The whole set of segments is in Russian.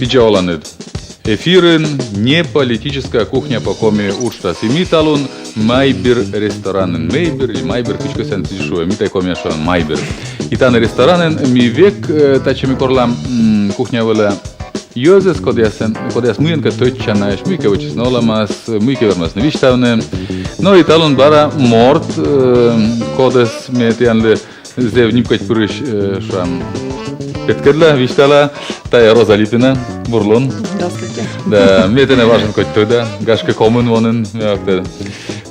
Биджаоланет. Эфирен не политическая кухня по коме учта семиталун майбир ресторанен майбир и майбир кучка сенсишуя митай коме шон майбир. И тан ресторанен ми век тачеми корлам кухня вела Йозес кодяс муенка точчана шмуйке вычесноламас муйке вермас невиштавне. Но и талун бара морт кодес метианле зевнипкать пырыш шам. Петкедла, виштала, тая Роза Липина, Бурлон. Здравствуйте. Да, мне это не важно, хоть туда, гашка комен вонен,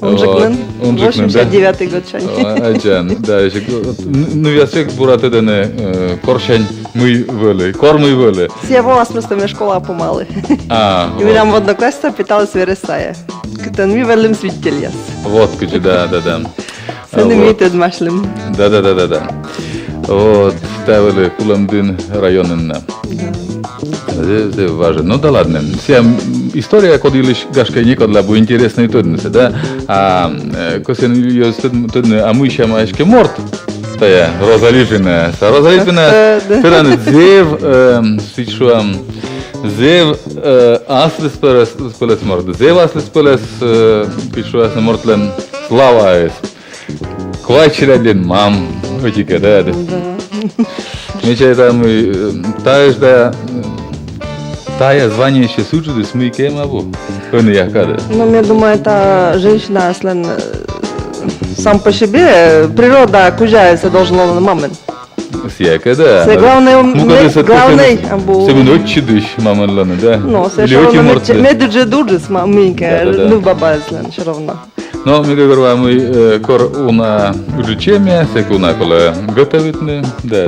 Унжикнен, 89-й год чань. Аджан, да, ну я свек бурат это не коршень мы вели, кормы вели. Все вас просто мне школа помалы. И мы там в одноклассница питалась вересая. Кто мы велим свидетельяс. Вот, куча, да. Sen имеет одмашлем. Да. Вот, ставили Куламдин районен. Это важно. Ну да ладно. Вся история, когда лишь гашка никогда была интересной трудности, да? А косен ее трудно, а мы еще машки морт. Тая Роза Липина. Роза Липина. Пиран зев свечуам. Зев аслес спелес морд. Зев аслес спелес пишуас на мортлен слава. Квачиляден мам. Вытика, да. Мечай там тая звание еще сужу, с мы кемаву. Он я когда. Ну, я думаю, это женщина, если сам по себе природа окружается должна на момент. Всяко, да. Главное, абу. Все мы очень дышь, мама лана, да. Ну, совершенно медуже дуджес, маменька, люба базлен, все равно. Но мы говорим, кор уна учение, секуна кола готовитне, да.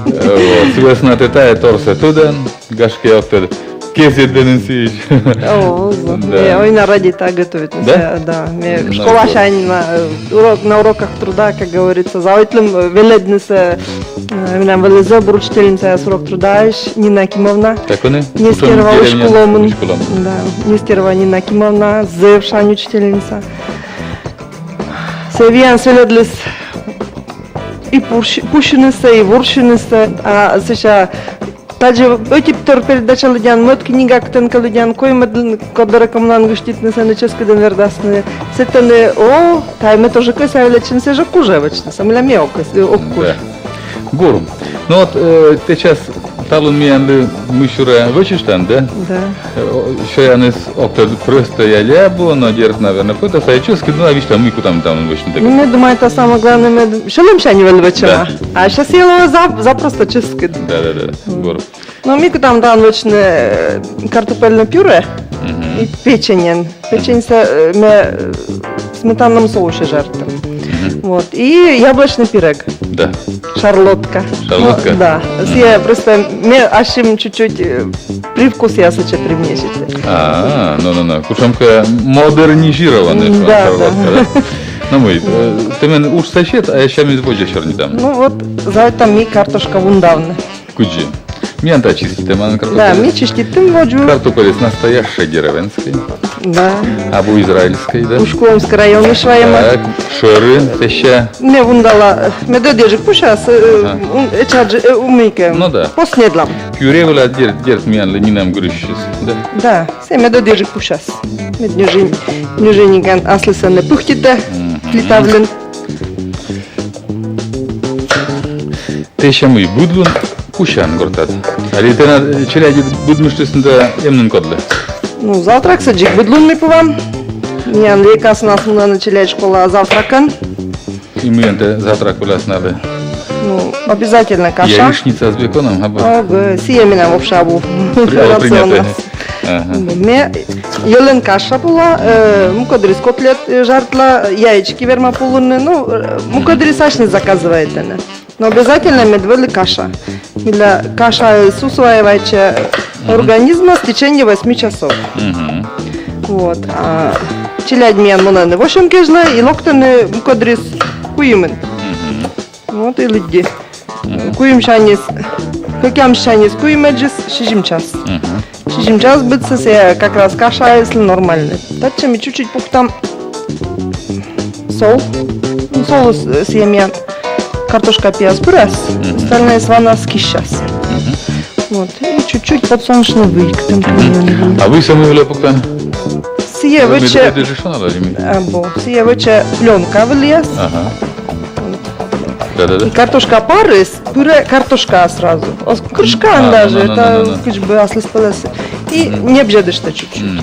Вот, согласно тетая торса туда, гашки автор кезет дененсич. О, да. Ой, на ради так готовит. Да. Школа шань на уроках труда, как говорится, за отлым веледница, меня велеза буручительница с урок труда, Нина Акимовна. Так он? Нестерова школомун. Да, Нестерова Нина Акимовна, зев шань учительница. Севиан свеледлис и пущенница, и ворщенница, а сейчас Также эти передача лудян, мод книга ктенка лудян, кой мы когда комнан гуштит на чешской денвердасны. Сетаны о, тайме тоже кой лечен се же кужевочно, самля мелко, окуж. Гурм. Ну вот сейчас талун миянды мышура вычештан, да? Да. Шоянес оптер просто я лябу, но держит, наверное, это сайчески, ну а видишь там мику там вычен. Ну, я думаю, это самое главное, что нам сейчас не вельвечена. А сейчас я за просто чески. Да. Гурм. Ну, мику там вычне картофельное пюре и печень. Печень с сметанным соусе жарким. Вот. И яблочный пирог. Да. Шарлотка. Шарлотка? Ну, да. Я просто, аж им чуть-чуть привкус я сочи привнесите. Ну. Кушамка модернизированная шарлотка, да? Ну, мы, ты меня уж сочет, а я сейчас не забудешь черни там. Ну, вот, за это ми картошка вундавна. Куджи. Мянта чистите, ман картофель. Да, ми чистим воджу. Картофель настоящей деревенской. Да. Абу израильской, да? Ушколомский район шваема. Так, шоры, теща. Мне вундала, мне додержик пушас, эчаджи умейка. Ну да. Последлам. Пюре вела дерт мян ленинам грыщис, да? Да, все мне додержик пушас. Мне нюжениган аслисаны пухтита, плитавлен. Теща мы будлун. Кушан гортат. Али ты на челяди будмыштысында эмнен кодлы? Ну, завтрак саджик будлунный по вам. Ян лекас нас началять школа завтракан. И мы это завтрак у надо. Ну, обязательно каша. Яичница с беконом, Ага, сиемина в обшабу. Принято. Мне елен каша была, мукадрис котлет жартла, яички верма полуны, ну, мукадрис аж не заказывает она. Но обязательно медвели каша. Для каша усваивается организма в течение 8 часов. Вот. А челядьмиян монаны 8 кежла и локтаны мукадрис куимен. Вот и люди. Куим шанис, каким шанис куимеджис 6 час. 6 час бытся се как раз каша, если нормально. Дальше чуть-чуть пухтам сол. Сол съемьян. Картошка, пиаз, пюрес, остальные свана скищас. Вот. И чуть-чуть подсолнечный выйк. А вы сами вели пока? Сие вече... Это же что надо? Сие вече пленка влез. Ага. И Да. картошка парис, пюре картошка сразу. Крышкан даже, это как бы аслы спалесы. И не обжедешь-то чуть-чуть.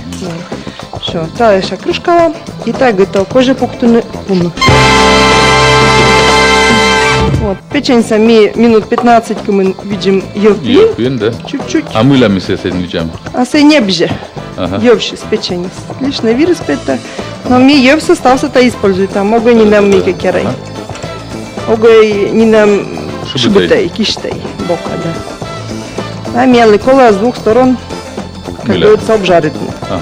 Все, та еще крышка. И так это кожа пухтуны пуну. Вот, печень сами минут 15 мы видим ёвпин. Ёвпин, да? Чуть-чуть. А мылями с этим видим? А сей не бже. Ага. Ёвши с печени. Лишний вирус это. Но ми ёв остался-то использует. Там могу не нам ми кекерай. Огой не нам шибутей, киштей, бока, да. А мелый кола с двух сторон, как Миля. говорится, обжарит. Ага.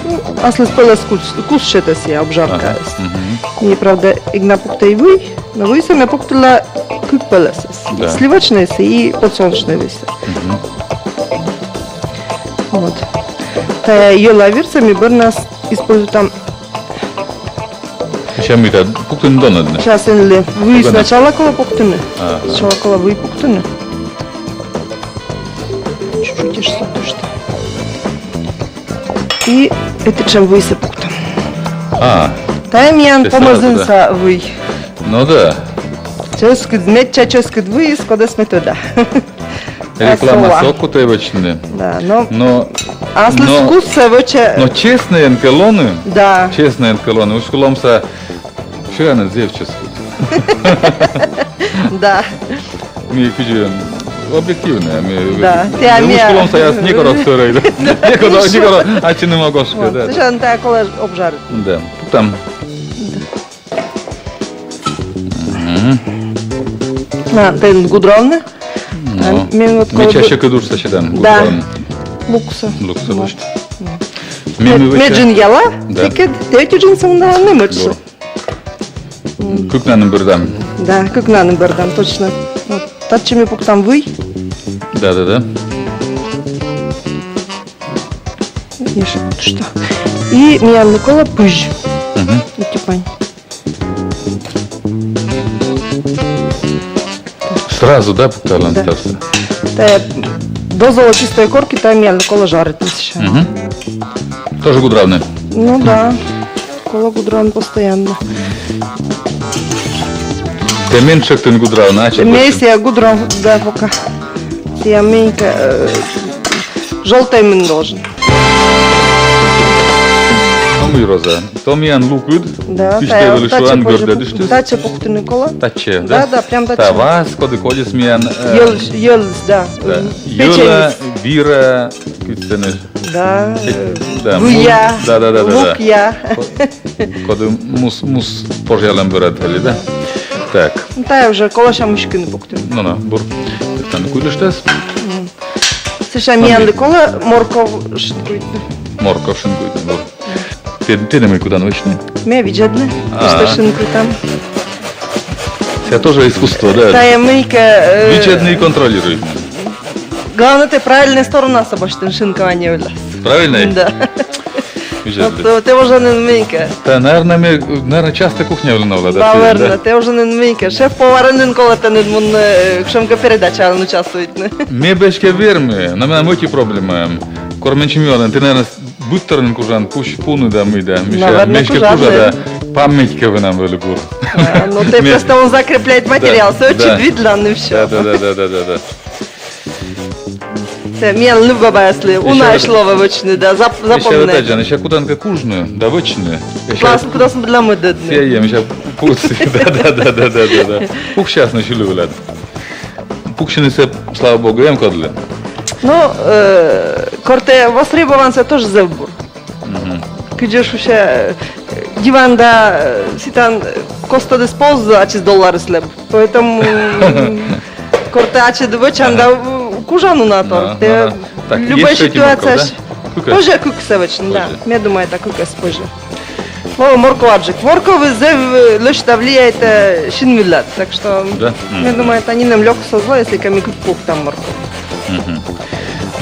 Ну, асли спелес кус шета си обжарка. Мгм. И правда, игна пухтей вы, но вы сами пухтела кук пелесес. Да. Сливочные си и подсолнечные висы. Мгм. Вот. Та ела вирсами бернас используют там. Сейчас мы это пуктен донадне. Сейчас инли вы Погано. сначала кола пухтыны. Ага. Сначала кола вы пухтыны. Чуть-чуть ишь что. И это чем вы пухтын. А, Таймян Ты помазынса вы. ну да. Ческид метча ческид вы скодес метода. Реклама Сола. соку тайвачны. Да, но Но асли но- вкус вече. но честные энкелоны, Да. честные энкелоны, уж куломса все она девческую. Да. Ми куди об'єктивне. Да. Ти амія. Уж куломса я некоро сорей. Некоро, а чи не могу Вот. да. Сейчас на та кола обжарит. Да. Там. На, ты гудровны. Ну, Мен вот ми коли чаще кидуш сачедан. Да. Лукса. Лукса Вот. бачите. Ми Меджин яла, Да. тільки теті джинсом на не митшу. Кукнанын бирдам. Да, как на бердам, точно. Вот. Тат чими пук там вы, Да. еще что. И меня Никола пыж. Мгм. И типань. Сразу, да, пукталан Да. стався? Та до золотистой корки там меня Никола жарит еще. Мгм. Тоже гудравны. Ну да, кола гудрон постоянно. Те менше тин гудравна, а чи Имеется я гудрон, да, пока. Я менька, желтый мен должен. Ми роза. То міян лукуд. Да, Піштевели, що ангорде диштис. Таче пухты Никола. Таче, Да, да, прям Та таче. вас, коли ходиш міян. Ел, да. Юла, Печень. Віра, кицтени. Да. Да, Вуя. да. Лук я. Коли мус пожалем виратели, да? Так, Ну, та я вже колоша мушки не пухти. ну, бур. Там кудиш тес? Це ще м'янди кола морков шинкують. Морков шинкуйте, бур. Ти не ми куди навичні? М'я віджадне, А. що шинкуй там. Це теж іскусство, Та да? я мийка... Відчетний контролюють. Главное, ты правильная сторона собой, что шинкование влез. Правильно? Да. Відчетний. Вот ты уже не мийка. Та, наверное, часто кухня виновна, да? Наверно, ти вже не мийка. Шеф-повар не коли ти не мун, кшемка передача не участвують. Ми бешке вірми, на мене мої проблеми. Корменчимьон, ти, наверное, буттерним кужан, пуну да ми, да. Наверно, Мешке кужан, кужа, да. да. Пам'ятки ви нам вели бур. Ну ти Ми- просто он закрепляет материал, все да. очень видно, не все. Да. Це мен люба если уна ще- шло вивочне, да, Ще запомни. ведеджан, ще куданка кужне, да вичне. Клас, куди ми для Я медидни. їм, ще пуси, да. Пух щас не шилю вилад. Пух ще не се, слава Богу, jem kodle. Ну, корте востребован це теж зевбур. Кидеш ще диван да ситан коста диспоза, а чи доллары слеб. Поэтому корте а чи двочан да кужану на то. Ага. Те Так, любая есть третий ситуация. морков, да? Кукас? Тоже куксевич, да. Позже. Я думаю, это кукас позже. О, морковаджик. Морковь зев лишь влияет шинмиллат, так что Да? я думаю, это они нам легко зло, если ками кук там морковь.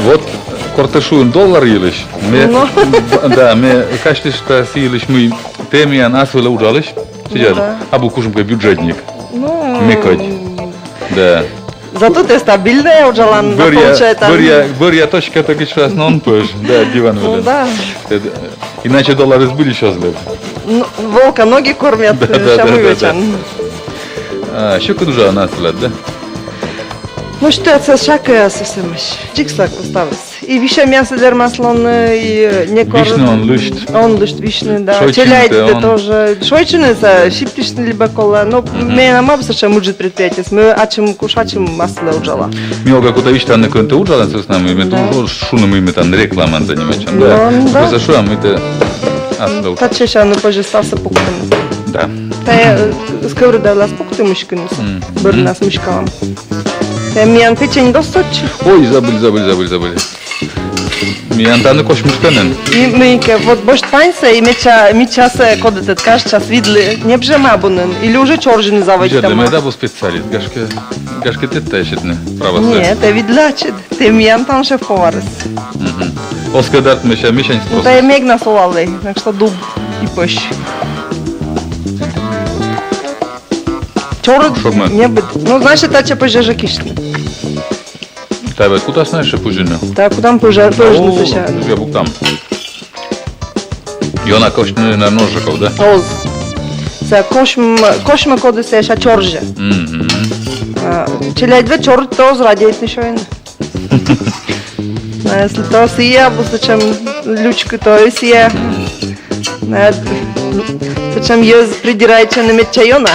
Вот кортешуын доллар елиш. Ну. Да, me кашти что силиш мы темиян асвела ужалиш. Ну да. А был кушумка бюджетник. Ну, Микоть. Да. Зато ты стабильная, Уджалан, получает там. Боря точка так еще раз, но он позже. Да, диван Ну выдан. да. Иначе доллары сбыли сейчас лет. Ну, волка ноги кормят, Да, шамывечан. Що куджа нас лет, да? Ну что, это шакая совсем еще. Чиксак осталось. И вище мясо для маслон, и не корм. Вишня он лышт. Он лишь вишни, да. Шойчины, Челяйцы он. тоже. Шойчины, шиптичны либо кола. Но мне на мапсе, что мужит предприятие. Мы ачим кушачим масло уджала. Мило как удавишь там на какой-то уджален с нами, мы Да. тут шуном ими там рекламан занимаемся. Ну, да. Просто что, мы это... Аслау. Та чеша, ну позже стався пуктами. Да. Та я скоро дала спукти мушкинуса. Бер нас мушкалам. Та миян печень досточи. Ой, забыли. Ми Антону Кошмушканен. И мы, вот больше танца, и мы час, когда ты кажешь, час видели, не бжемабунен, или уже чоржины заводить Где там. ми да був спеціаліст? Гашки ти теж не права все. Нет, ты видела, ты миян там шеф-поварис. Оскадат ми ще мішань Ну, та спрос. я мег насолали, так что дуб и пощ. Чор Шокмент. не будет. Ну, значит, та че позже кишне. Тебе куди знаєш, що пужина? Так, куда позже зачем? Я був там. І вона кошне на ножиков, да? Оз. Це кошма коди се ша чорже. Челяй две чор, то зрадіють не шойне. Если то сия, бо зачем лючки, то и сия. Зачем є придираючи на мечайона,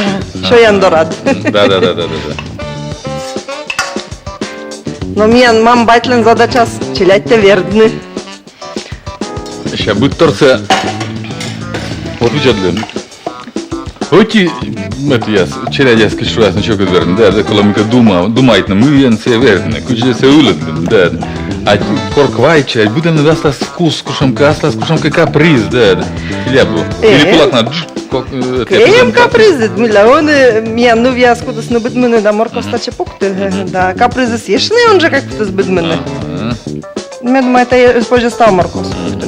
що я дорад. Да. Но мен мам байтлен задача челять те вердны. Ще будь торце. От вичадлен. Оті, я челядяски що я значок відверну, да, коли ми думають на ми це верне, куче це улетне, да. А корквайче, буде не дасть вкус, кушамка каприз, да. Лябу. Или кулак на Клеєм капризи, дмиля, вони мен ну в'язку дос не бит мене да морков стаче пукти, да, капризи сєшни, он же как то збит мене. Я думаю, это я позже стал морков пукти.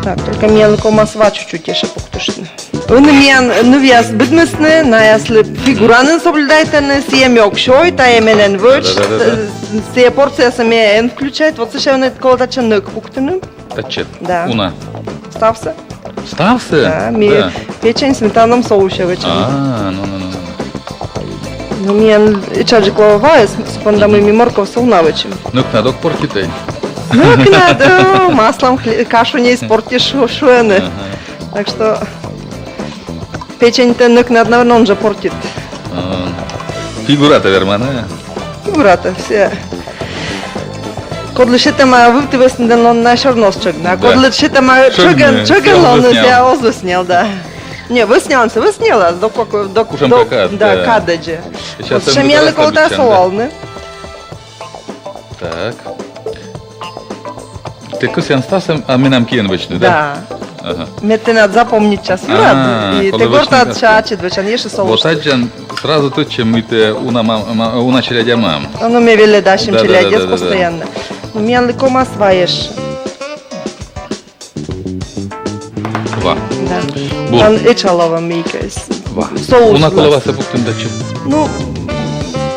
Так, только мен кома сва чуть-чуть еще пуктушны. Он мен ну в'яз бит месне, на ясли фигуранын соблюдайте на сие мёкшой, та еменен вöч, сие порция саме ен включает, вот ще вони кола таче nøk пуктины. Тачет. Да. Уна. Стався. Стався? Да, ми печень в сметанном соусе вечером. Ну. Ну, мен ичаджи клавовая с пандамыми морков солнавычем. Ну, кнадок портитей. Ну, надо, маслом кашу не испортишь шуэны. Так что печень-то nøк надо, наверное, он же портит. Фигурата вермана. Фигурата все. Кодлы шитама вывтывес на шорносчик, да. Кодлы шитама чоган он себя озвеснял, да. Не, высняла, до Кушам прокат, да, да. кададжи. Сейчас Вот шамелы колта солалны. Так. Ты кусян стасом, а мы нам киен вычны, да? Да. Ага. Мне ты надо запомнить час юрад. И коли ты горта вишни отчачит, вечан еши Вот солуш. аджан сразу тут, чем мы те уна челядя мам. Оно мне вели дашим Да, челядец да. постоянно. Но мне ликома сваешь. Ва. Да. Бур. Он ичалова мейка. Ва. Соус. Уна коли влас. вас опуктен дачи. Ну,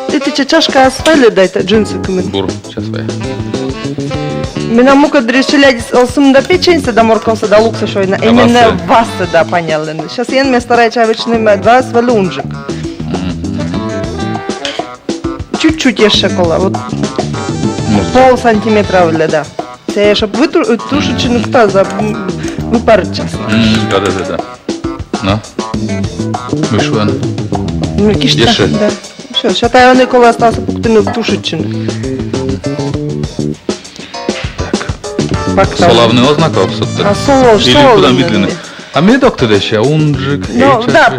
ты чашка асфали дайте джинсы кымен. Бур, сейчас я. Mina muka дрешилядис осумда печеньса да морковса да лукса шойна. Именно васа да поняли. Сейчас я мне стараюсь вечный два свалунжик. Чуть-чуть еще кола, вот пол сантиметра вля, да. Це щоб витушити нукта за випарить часно. Да. Ну? Вишван. Ну, кишта, Єше. да. Що, ще та вони коли осталося пуктину втушити. Солавний ознаков сутта. А соло, Или що? куда видлены? А мне доктор ще унжик. Ну, да,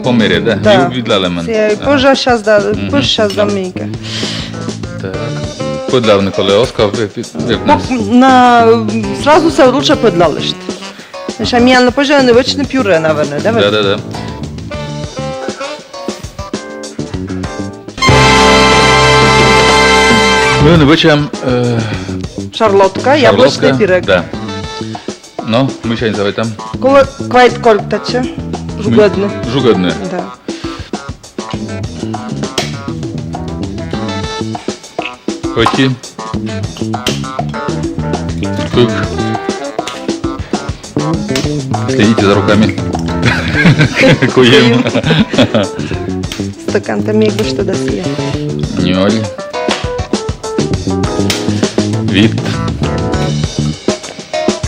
по мере, да? Да. И видлали мен. Позже сейчас да, позже сейчас да мейка. Так. Подлавний коли оскав випнес. На сразу се лучше подлалишь. Значит, а меня позже не вычне пюре, наверное, да? Да. Ми не вичаємо Шарлотка, яблочный пирог. Да. Ну, ми ще не завитам. Коли квайт кольтаче, жугодне. Жугодне. Да. Оти. Кук. Следите за руками. Куем. Стакан там якби что досье. Ноль. Вид.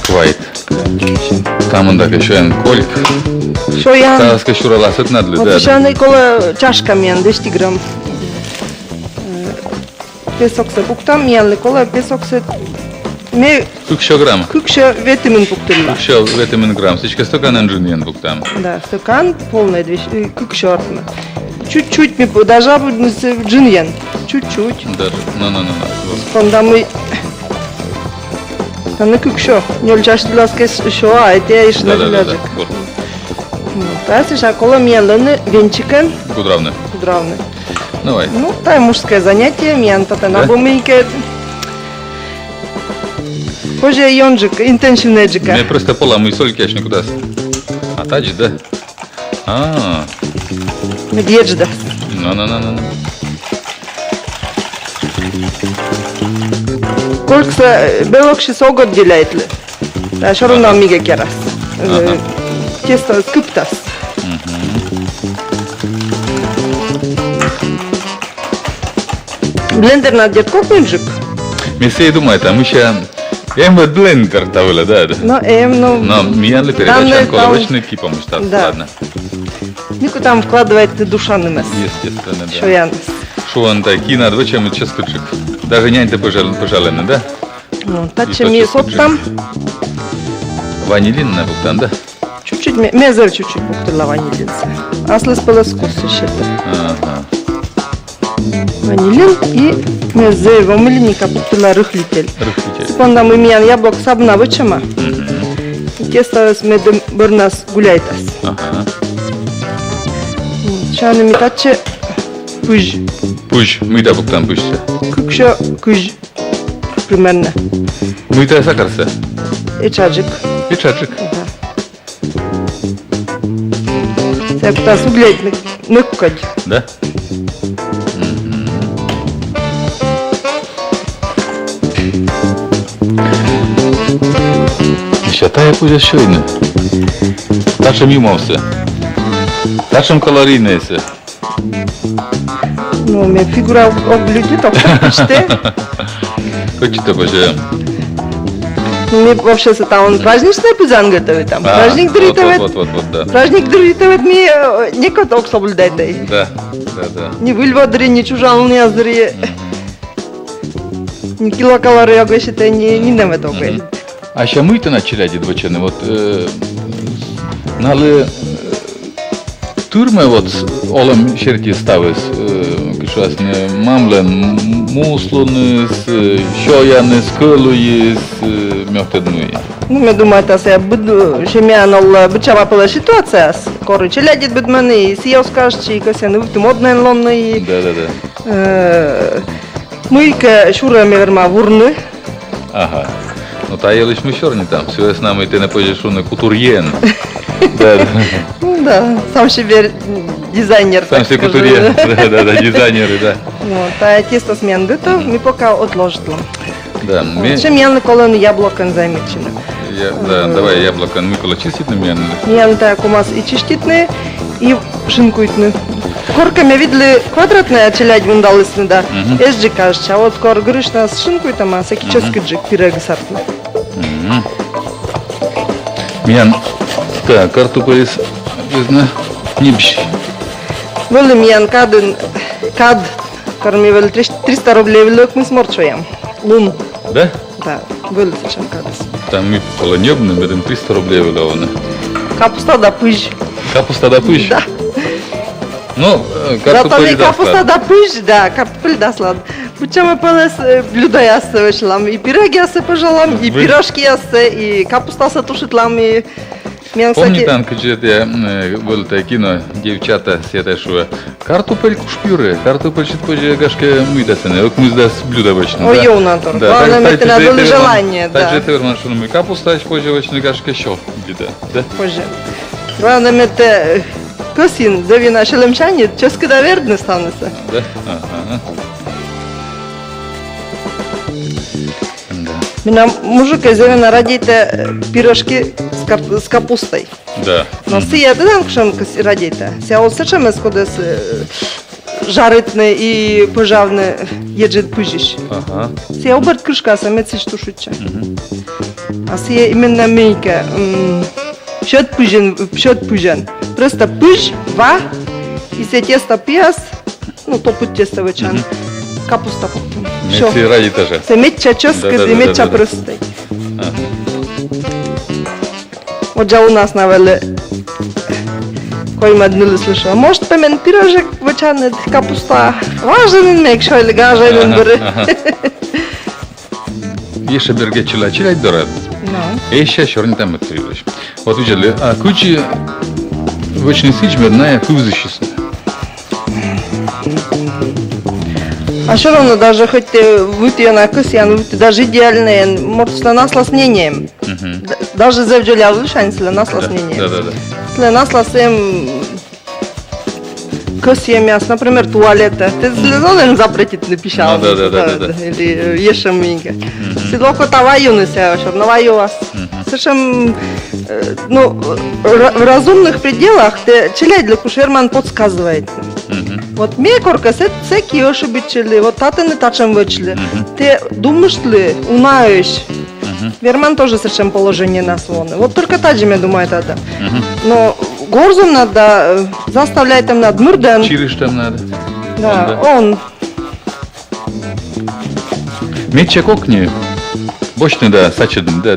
Квайт. Там он так еще en кольк. Що я? Зараз кашура ласет надли, да. Обичайно коло чашка мен 200 грам. Песок се буктам, миянли коло песок се ме 40 грамм. кукша витамин буктылла. Кукша витамин грамм. Всичка стакан джуниен буктам. Да, стакан полный 200, кукша артна. Чуть-чуть ми даже джиньен. Чуть-чуть. Даже. Ну. Сонда мы Там кукша. Нөл чаштыласка шо, айте ишна жилажик. Та сейчас коло миянлыны венчикан Кудравны. кудравны. Давай. Ну, это мужское занятие, миян тата на Да? бумейке. Позже йонжик, интенсивная джика. Мне просто пола мой соль кеш никуда. А тач, да? А. Медведжда. Ну. Колкса белок 600 год делает ли. Да, что равно мига керас. Ага. Тесто скуптас. Блендер надет как мужик. Мне все думает, а мы сейчас... Я им блендер тавыла, да. Но Но миян ли Там, передача, там- коловочный кипом штат, Да. ладно. Нику там вкладывает душа на нас. Естественно, Что да. я? Что он такие, надо вы чем сейчас кучик. Даже нянь-то пожалены, да? Ну, та И чем то, я что соп там. Ванилин на буктан, да? Чуть-чуть, мезер чуть-чуть буктыла ванилинца. Аслы спала скусы щета. Ага. Ванилин и мезе вамыльника буктыла рыхлитель. Рыхлитель. Спонда мы миян яблок сабна вычама. Тесто с медом бырнас гуляйтас. Ага. Чаны метаче пыж. Пусть, мы да буктан пусть. Кукша кыж. Примерно. Мы да сакарса. И чаджик. И чачик. Так, та суглять ныккать. Да? Ще тая пузя щойно. Тачем юмовся. Тачем калорійнеся. Ну, мне фигура облюдит, так почти. Хочете боже. Ну, мне вообще там он праздничный пузан готовит там. Праздник дритовет. Вот, да. Праздник дритовет мне не коток соблюдает. Да. Ни выльвадри, ни чужан, ни аздри. Ни килокалорий, я говорю, это не нема такой. А ще мийте на челяді двочини, от нали турме от олем шерті ставис, кишас не мамлен, муслони, шояни, сколуї, мьохтеднуї. Ну, я думаю, это я буду, что меня на бычава была ситуация, скоро челядит бед мене, и съел скажешь, и кася не выпьем одна лонна, и Да. мыйка шура верма вурны. Ага. Ну та є лиш ми чорні там, все з нами ти не пойдеш, що не кутур'єн. Да. Ну да, сам себе дизайнер, Сам так себе скажу. кутур'єн, да, дизайнери, да. Вот, а тесто смен готов, мы пока отложила. Да, Чем я на колону яблоко замечено. давай яблуко Микола чистить на мене. Я так у нас и чиститные, и шинкуйтные. Корками видели квадратная челядь вундалась, да. Эсджи кажется, а вот скоро говоришь, нас шинкуй там, а всякий чёский джик, пирог сартный. Мен, так, картополис, візна, нібщ. Вели миян кад, корми вели 300 рублей велик, мы сморчуем. Лун, Да? да, вели чем кадас. Там ми полонебны, медем 300 рублей вилованы. Капуста да пыж. Капуста да пыщ? Да. Ну, Зато картополь не да капуста склад. да пыж, да, картофель да слад. Причем палес блюда ясы вышлам, и пироги ясы пожалам, и Вы- пирожки ясы, и капуста сатушитлам, и мен, Помні кстати, там, коли я було те кіно, дівчата сіте, що картопельку шпюре, картопель ще позже гашке мидася, не, як миздас блюда вечно. Ой, юнатор, главное, мне надо желание, Так же да, ти верман, що ми капуста, позже вечно гашке що блюда, да? позже. Главное, это косин, зови наши лемчане, чески да вердны станутся. Да? Ага. Меня мужик из Зевена радите пирожки с капустой. Да. Но сия деден кшем радите. Сия вот сечем скодес жаритне и пожавне еджет пыжиш. Ага. Сия оберт крышка самецич тушуча. А сия именно мейка. Пшет пыжен. Просто пыж, ва, и се тесто пиас, ну топут тесто вычан. Капуста потом. Мети ради тоже. Се метча ческа, Да. се метча пръстай. Отже у нас навели, кой ма днили слышала. Может пемен пирожек вычане капуста. Важен мек шойле гажа един бери. Еще бергечила, чилай дорад. No. Еще черный там отвечаешь. Вот видели, а кучи вычный сич медная кузыщиса. А все равно, даже хоть ты выйти на косян, выйти даже идеальные, может, с насласнением. Даже за вджоля вышань с насласнением. Да. С насласнением косье мясо, например, туалета. Ты слезал запретить напищал? Ну, да. Или ешем минька. Силоко таваю на себя, черноваю вас. Слышим, ну, в разумных пределах ты челядь для кушерман подсказывает. Вот мне корка се киоши бичили, вот таты не тачем вычли. Ты думаешь ли, унаешь? Верман тоже совершенно положение на слоны. Вот только таджим, я думаю, это. Но горзом надо заставлять там над мурден. Чириш там надо. Да, он. Меча кокни. Бочный, да, сачедым, да.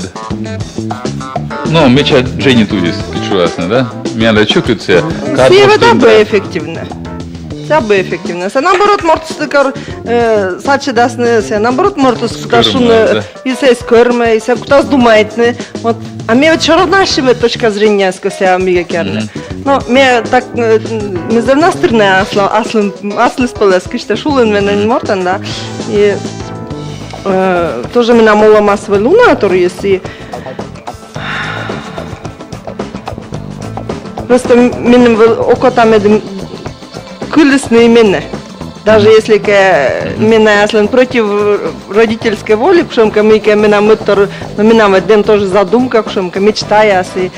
Ну, меча Дженни тудис, чувственно, да? Меня лечукаются. Все вода бы эффективна. Вся бы эффективна. А наоборот, может стыкар сачи дасны, наоборот, может скашуны и се скорме, и се куда думает, не. Вот, а мне вот все равно нашими точка зрения скося мига керне. Но мне так мы за настрне аслы спалески, что шулен мене не мортен, да. И тоже меня мола массовый луна, который есть и просто минем окотами кылесные мене. Даже если меня если против родительской воли, кшемка мейка меня мытор, но меня ден тоже задумка, кшемка мечтая си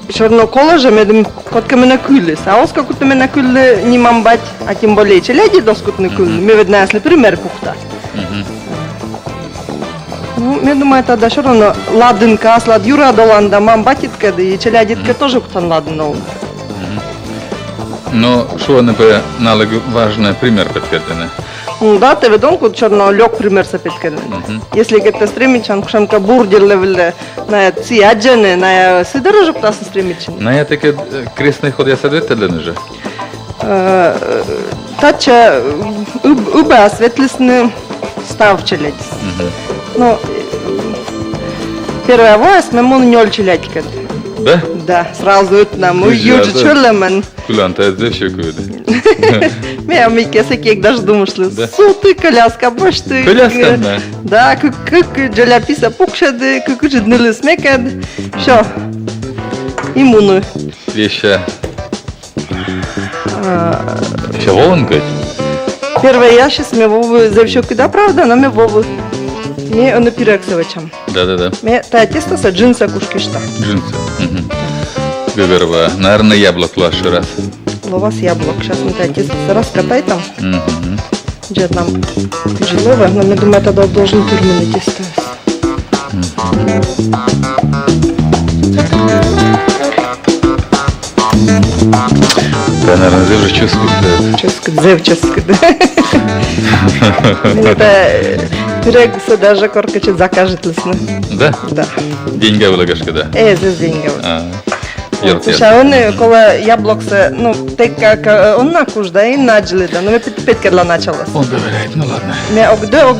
все равно коллажа медем котка меня кылес, а ос как-то меня кыле не мамбать, а тем более челяди доскутны кыле. Мы видно если пример пухта. Ну, я думаю, это все равно ладынка, слад юра доланда, мамбатитка, и челядитка тоже кто-то ладно. Но что, например, налог важный пример подкатывает. Ну да, ты ведонку черно лег пример сапетканы. Если где-то стремичан, кшемка бурдер левеле на циаджене, на сидорожок тасы стремичан. На я таки крестный ход я советую же. Тача уба светлесны став челядь. Ну, первая вояс, мы мон нёль челядь. Да? Да, сразу это нам уюджи чулемен. Куланта это все куда. Меня Микки всяких даже думаешь, что суты, коляска, баш ты. Коляска, да. Да, как джаляписа пукшады, как уже днили смекад. Все. Иммуны. Веща. Все волонкать? Первое я сейчас мне Вовы завещу, когда правда, но мне Вовы. Мне он напирексовачам. Да. Мне та тесто с джинса кушкишта. Джинсы. Говерва. Наверное, яблок лаши раз. Лова с яблок. Сейчас мы та тесто раскатай там. Где там тяжело, но я думаю, тогда должен тюрьмы тесто. Да, наверное, ты уже чувствуешь. Ческать, да. Это пирегса даже коркачет закажет лесны. Да? Да. Деньги влагашка, да? Здесь деньги. Слушай, он кола яблокса, ну, так как он накужда и наджили, да, но мы петкадла началось. Он доверяет, ну ладно. Мне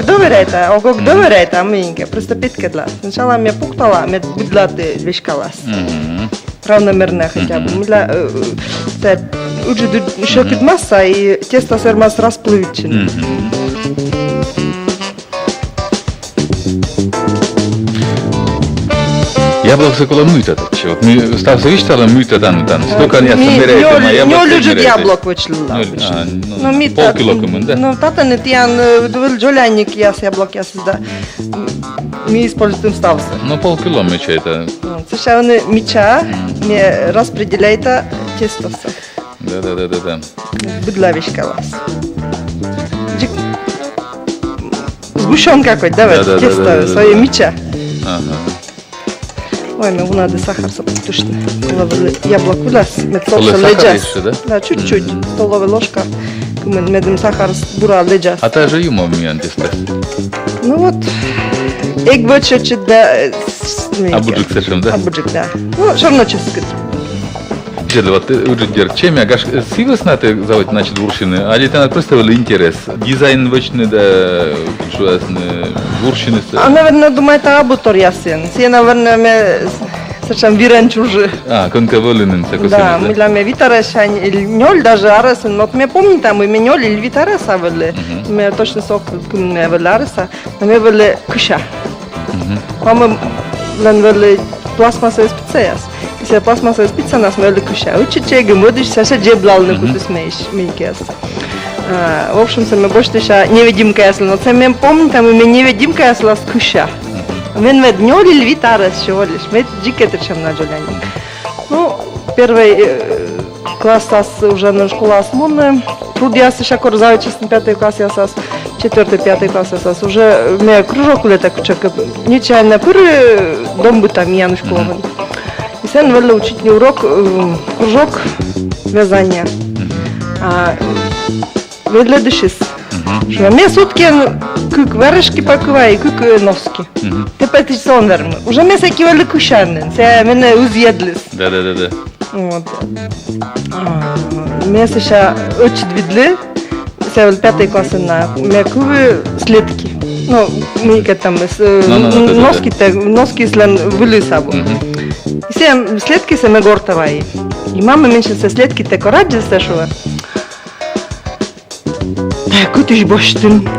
доверяет, а мы просто петкадла. Сначала мне пуктала, мне бидлаты вишкалась. Равномерно хотя бы. Уже шокит масса и тесто сермас расплывчено. Яблоко коли мыта так че. Вот мы стався виштала мыта там. Сколько они Mi отмеряют, а не яблоко люблю отмеряют. яблок вичли. Ну, полкило кому, да? Ну, тата не тян, джоляник яс яблок яс да. Ми используем стався. Ну, полкило меча это. Це ще вони міча, не розподіляйте тісто все. Да. Быдлавишка вас. Сгущен какой, давай, Да. тесто, свое меча. Ага. Ой, мне надо сахар сопутушный. Яблок вылез, Поле медсоса сахара леджас. еще, да? Да, чуть-чуть, столовая ложка. Медом сахар бура леджас. А та же юмо ми антистрес. Ну вот, эк бочочи да... Абуджик сешем, да? Абуджик, да. Ну, что равно ческать. Дедова, ты уже чем я гаш сивас на ты завод значит вуршины, а ли ты представили интерес дизайн вочный да что вуршины. А, наверное, думаю, это абутор ясен. Все, наверное, мне совсем вирен чужие. А, конкаволинен такой. Да, мы для меня витарашань или ноль даже арасан. Вот мне помню, там мы ноль или витараса были. Мы точно сок не были араса, но мы были куша. А мы были пластмассовые специи. Если пластмассовая спица нас мы были куша. Учите, гемодиш, Саша джеблал на куда смеешь, минкес. В общем, мы больше еще невидимка ясла. Но це мы помню, там мы невидимка ясла с куша. Мен вед ноль или витарас всего лишь. Мы джикеты чем на джоляне. Ну, первый класс уже на школу осмонная. Труд я еще корзаю, честно, 5 класс я сас, 4-5 класс я сас. Уже у меня кружок улета кучака. Нечаянно первый дом бы там я на школу. И sen вели учить урок, кружок вязания. Ведли дышис. Що ми сутки кук вершки пакуваю, кук носки. Тепер ти сон верми. Уже ми всякі великущани. Це мене уз'єдлис. Да. От. Ми ще очі відли. Це 5 класи на м'якові слідки. Ну, ми там носки слен вели сабу. І все слідки се ме гортаваї. І мама менше це слідки те кораджі стешува. Kutuş boştun.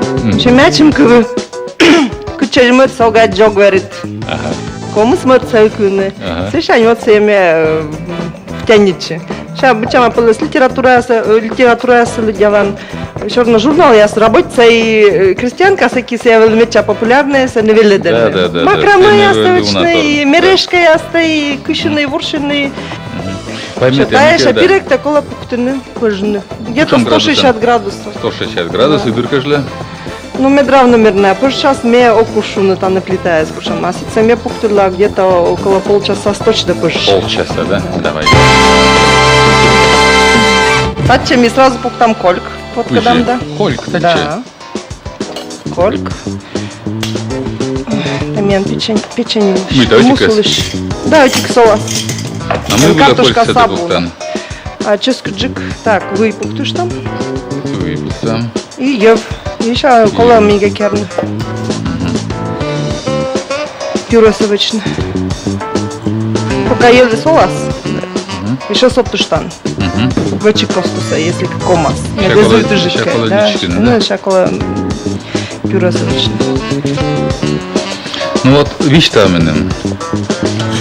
Çemçim kıvı. Küçücük soğuk jog verit. Komus mı sayıkını. Seçen yok sevme втянете. Сейчас бычама полос литература делан. Черный журнал я работаю и крестьянка всякие меча популярные с невеледерны. Макраме я ставочный, мережка я стои, кущеный, воршеный. Считаешь, а пирек такого пуктины кожаный. Где-то 160 градусов. 160 градусов, и дыркажля? Ну, мы равномерно. Сейчас мне окушуны там наплетая с кушем масица. Мне пуктила где-то около полчаса точно позже. Полчаса, да? Давай. Татче ми сразу пуктам кольк. Вот когда да. Кольк, татче? Да. Кольк. Там я печень. Мы даутик. Да, утик сола. А мы были кольк сюда пуктан. А ческджик. Так, вы пуктуш там? Выпуктам. И ев. Еще кола мига керн. Пюре совочно. Пока ели солас. Еще соптуштан. Вече костуса, если комас. Шакола личкина, да? Ну, шакола пюре совочно. Ну вот, виштаменем.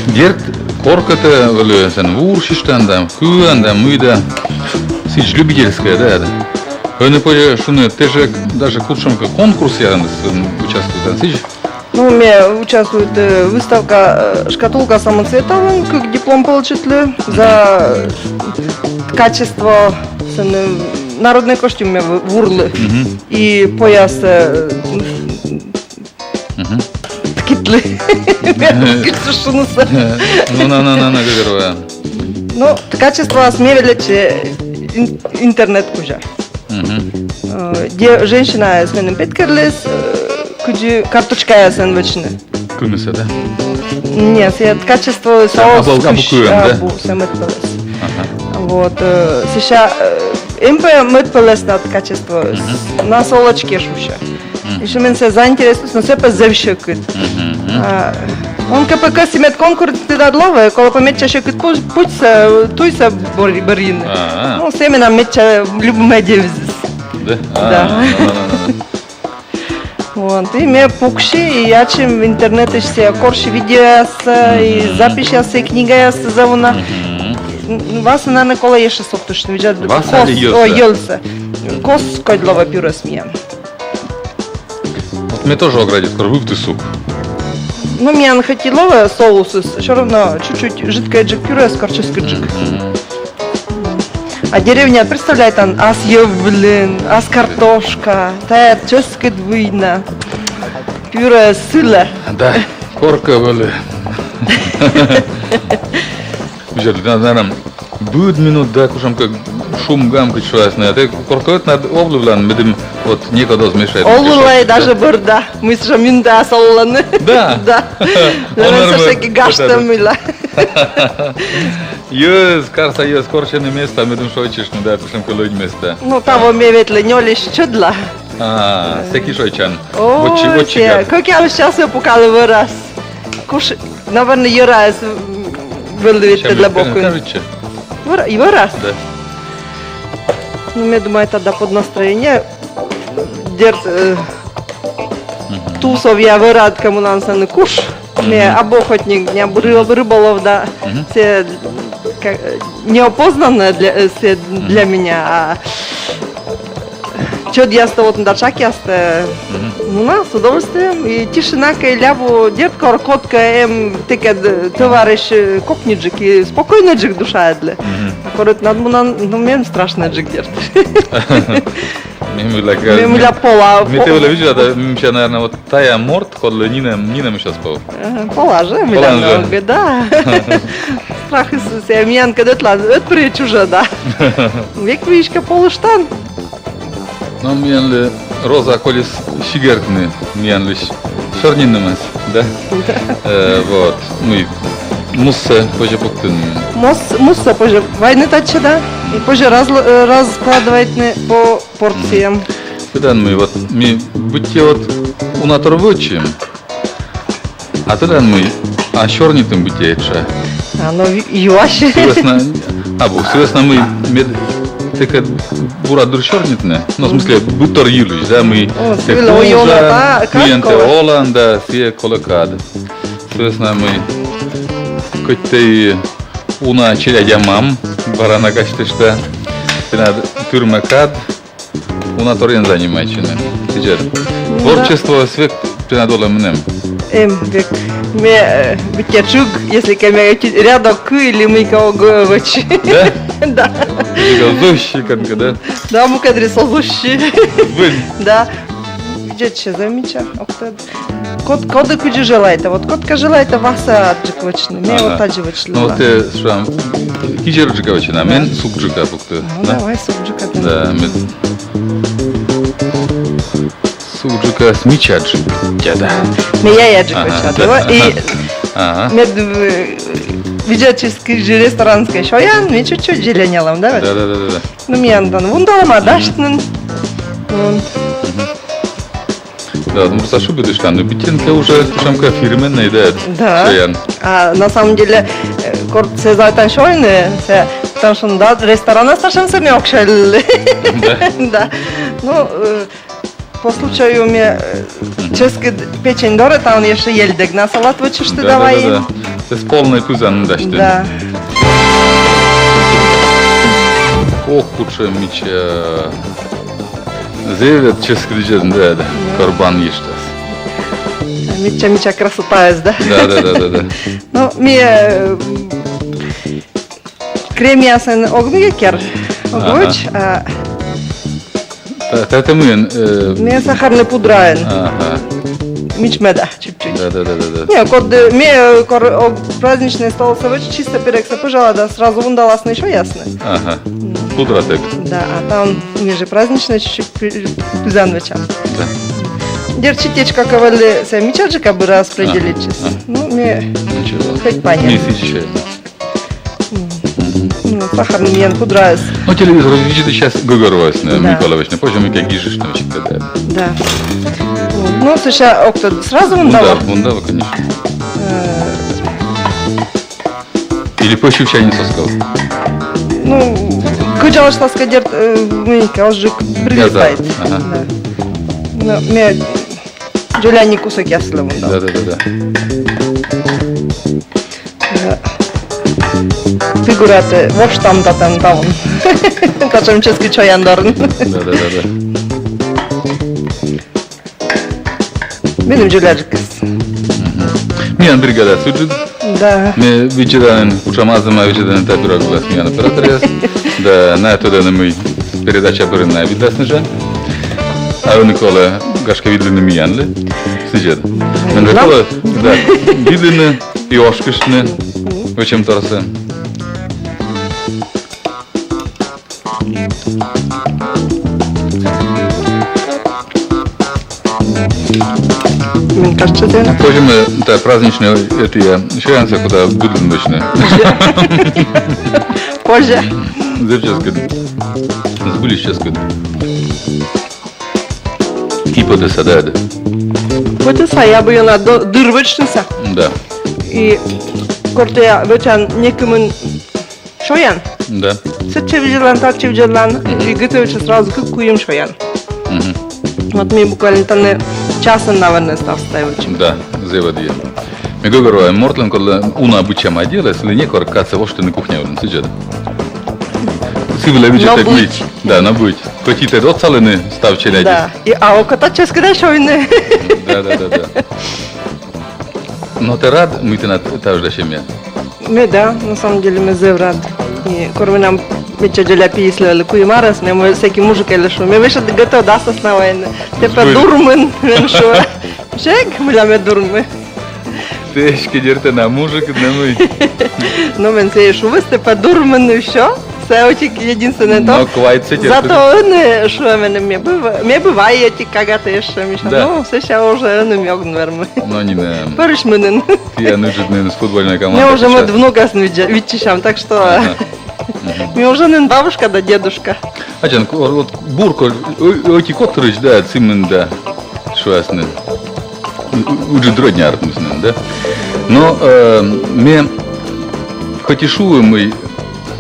Дерт корката, sen вуршиштанда, хюанда, мыда. Сич любительская, да? Они поняли, что ты же даже к лучшему конкурсе участвуют, Сич? Ну, у меня участвует выставка шкатулка самоцветовая, как диплом получили за качество народный костюм в урлы и пояс ткитлы. Ну, качество смевелечи интернет-кужа. Женщина с менем петкерлес, куди карточка я сенвечна. Кумиса, да? Нет, качество соус куш, да? Вот, сейчас МП мытпелес над качество на солочке шуша. Еще мен се заинтересуюсь, но все по завщекет. Он КПК симет конкурс дадлова, коли помеча ще кит путься, туйся борины. Ну, семена меча любимая девизис. Да? Да. Вот, и мне пукши, и я чем в интернете все корши видео, и запись, и книга, за вона. Вас, наверное, кола еще соптушно, видят, Вас или Йолса? О, Йолса. Кос кодлова пюре смеем. Вот мне тоже оградит, скоро выпты суп. Ну, мне хотело соус, все равно чуть-чуть жидкое джик пюре, скорческий джик. А деревня, представляет, там ас блин, ас картошка, тая ческая двойна, пюре сыла. Да, корка были. Видят, наверное, будет минут, да, кушам как шум гамка чувствуется, а ты корковать надо облюблен, медим вот некогда смешать. Олулай даже бурда, мы с жаминда солланы. Да. Да. Наверное, все-таки гашта мыла. Ёс, карса ёс, корчене место, медим шойчиш, не да, кушам колодь место. Ну, там веть ленёлиш чудла. А, всякий шойчан. О, все, как я сейчас выпукала выраз. Куш, наверное, юраз выловит для боку. Скажите. И выраз. Да. Ну, я думаю, тогда под настроение тусов я вырад, кому нам саны куш. Мне обохотник, не рыболов, да, все неопознанное для меня, а что я вот на дачаке, ну, на, с удовольствием, и тишина, и ляву, дедка, котка, таке, товарищ, кокниджик, и спокойно джик душа, для. А корот, надо ну, мне страшно джик дед. Мимуля пола. Ми те видела, да, мимча, наверное, вот тая морд, кодле Нина мы сейчас пол. Положи, много, да. Страх из себя, меня когда это причь уже, да. Век вишка полуштан. Ну, мне роза колес сигаретные, мне лишь шорнинный, да? Вот, мы мусса позже пуктын. Мусса позже войны тачи, да? И позже раскладывать по порциям. Когда мы будьте вот у наторвочим, а тогда мы шорнитым будьте это. А ну юаши. Свесно мы таке бура дуршорнитне, ну в смысле бутор юлиш, да, мы клиенты Оланда, все колокады. Свесно мы котей уна челядя мам, барана каштышта, тюрмакад, уна торен занимайчины. Сейчас творчество свек принадоло мнем. Век мне битячук, если камера рядом к или мы кого говорить. Да? Да. Зущий, как да? Да, мы кадри созущий. Вы. Да. Где че замеча? Коды куди желаете? Вот котка желаете вас аджиковачны. Мне вот аджиковачны. Ну вот ты что? Кичер аджиковачна, мен суп джика пукты. Давай суп джика. Да, мен. Суджика смичаджи. Да. Я аджиковачна. И мед видяческий ресторанский шоян, мне чуть-чуть зеленелом, да? Да. Ну, мне антон, вундалам адаштнен. Да, ну просто шубы дышка, но битенка уже шамка фирменная, да? Да. А на самом деле, корпусы заten шойны, потому что да, рестораны совершенно сами окшали. Да. Ну, по случаю мне чешский печень доры, там еще ельдек на салат вычишь ты давай. Да. Это с полной пузан, да, что ли? Да. Ох, худшая меча. Зевет чешский режим, да. Карбан ештас. Меча красота, да? Да. Ну, мне кремиясын огнугекер, огуч, Это мы. мне сахарный пудраен. Ага. Мичмеда чуть-чуть. Да. Не, мне праздничный стол чисто перекса, пожалуйста, сразу вундалас еще ясно. Ага. Пудра так. Да, а там ниже праздничный чуть-чуть пизан вечер. Да. Дерчитечка ковали, мичаджика бы распределить. Ну, мне хоть понятно. Месяча. Ну, сахарный мен пудрас. Ну, телевизор видите сейчас Гугоровас, Миколаевич, позже мы как гижиш навчика, да. Да. Ну, сейчас сразу вундала? Вундала, конечно. Или позже в чайне соскал. Ну, куджала шла скадер, мынька, уже прилетает. Ага. Да. Ну, мне Juliani kусок ясла мында. Да. Фигураты вот там-то там. Тачем чески чояндарын. Да. Benim Juliacıkız. Miyan brigada sucud. Да. Me вечерами пучамазыма вечерами табира глас миян операторияс. Да, на это да мы передача бырынна видасны же. А у Никола гашка видлены миянлы. Сидят. Мен Никола, да, видлены и ошкышны. В чем торсы. Мне кажется, да. Позже мы, да, праздничные эти шаянцы, куда видлены ночные. Позже. Зачем сбыли сейчас Hipoteza да. Hipoteza я бы она дырвычница. Да. И кортея вычан некимын шоян. Да. Сечевжилан, тачевжилан, и готовится сразу как куем шоян. Вот мне буквально там часа, наверное, став ставить. Да, заводи. Мы говорим, мортлен, когда уна обычам одела, если не коркаться, вот что на кухне он сидит. Сивлевич это быть. Да, на быть. Какие-то доцалены ставчили. Да. И а у кота ческая шойны. Да. Но ты рад, мы ты на тавжда семья. Мы да, на самом деле мы зев рад. И корми нам меча деля писали, куимарас, не мы всякие мужики или что. Мы выше готов даст основание. Ты продурмен, что? Шек, мы ляме дурмы. Ты шкидерте на мужик, на мы. Ну, мен се шо вы сте подурмен и все. Сеотик единственное то. Но квайцы Зато он что мне бывает эти когда-то еще миша. Ну, сейчас уже не мёгн вермы. Но не на. Паришменен. Я нужен с футбольной командой. Я уже мы внука видчишам, так что мне уже не бабушка да дедушка. Ачан, вот бурко, эти котырыч, да, цимын, да, шуасны. Уже дродняр, да. Но мне хоть и шуы мы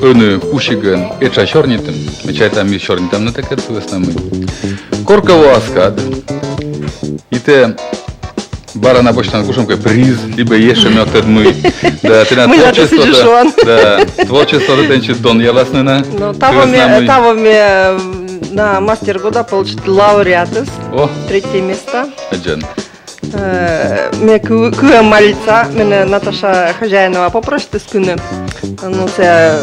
öny pusigen ecza siornitem, tam jest siornitem, no takie to jest nami. Korka łaskad. I te bara na bośtan kuszonkę priz, libe jeszcze miał wtedy mój. Da, ty na tворчество ten ci don jelasny na. No, того мне на мастер года получить лауреатес. О, третье место. Аджан. Мне куя мальца, меня Наташа Хозяинова попросит из куны. Ну, це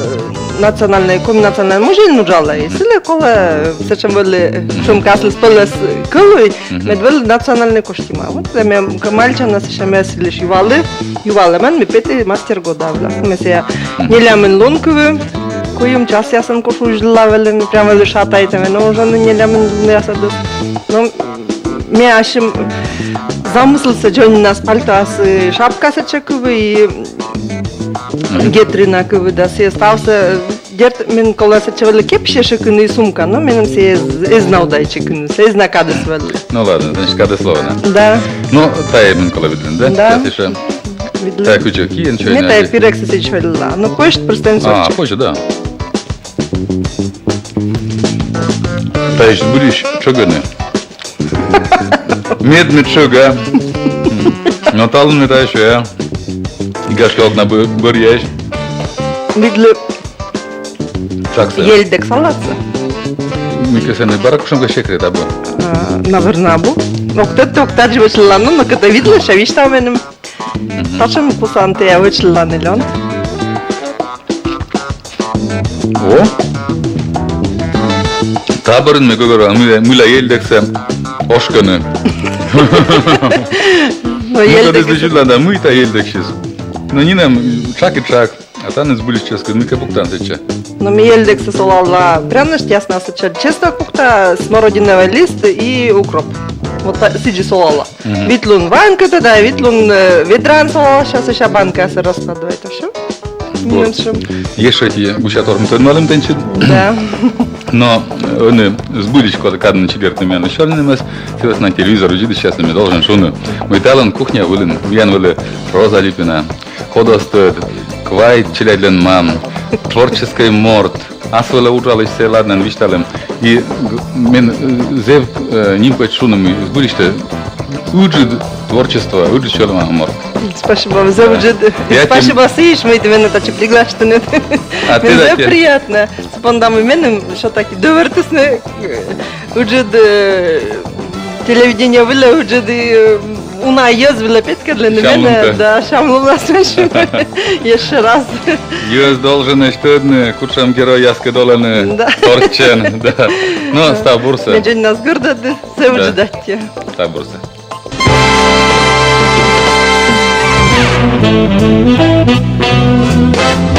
национальный, комнациональный мужчин нужала. И сили, коли все, чем были, шум касли столе с кылой, мы были национальный костюм. Вот, мы мальча нас еще мы сили ювали, мен, мы пяти мастер года. Мы се не лямен лунковы, куем час я сам кошу жлавели, мы прямо лишатайте, но уже не лямен мясо. Ну, мне ашим замыслился, что у нас пальто с шапка сечековый и гетрина да се стався дерт мен коли се чевели кепше шикни сумка, но мен се знал да чекни, се зна каде свели. Ну ладно, значит каде словно. Да. Ну, тае мен коли виден, да? Да. Ще. Так учки, нічого не. Не тає пірекс се чевела. Ну пошт представим. А, позже, да. Таєш будеш чогони. Медный чога. Но талын не таєш я. Игашка окна бұрияш. Видли Чаксы. елдек салатса. Микесені барак шумка шекрет абы. Наверное, абу. Но кто-то же вышла, но когда видели, что вишь там менем. Тачем кусанте я вышла на лен. О. Табырын мы говорим, мыла елдексе ошканы. Но елдек. Да, мы та елдекшиз. Но не нам чак и чак, а там из были честно, мы как буктан сече. Но ми елдек се солала пряность ясно сече. Често кукта смородиновый лист и укроп. Вот сиджи солала. Витлун ванката, да, витлун ведран солала, сейчас еще банка се раскладывает, а все? Есть эти гусяторм, то малым тенчит. Да. Но они сбылись, когда кадны четвертыми на черными, сейчас на телевизор уже сейчас не должен шуны. Мой талант кухня вылен, ян выле роза липина, ходостоит, квай челядлен мам, творческий морд, асвеле ужалось все ладно вишталем. И мен зев ним хоть шунами сбылись-то Уджид творчество, уджид шолма морт. Спасибо за уджид. Я Спасибо сыш, мы тебе на тачи приглашены. А ты Мне дайте. приятно. Спондам именем, что таки довертусны. Уджид телевидение было, уджид una yaz bile petke для меня. Шамлунка. Да, шамлуна слышим. Еще раз. Юз должен штодны, кучам герой яске долены, Да. торчен, да. Ну, ста бурса, Мне день нас гордо, все уджидать. ста бурса. Thank you.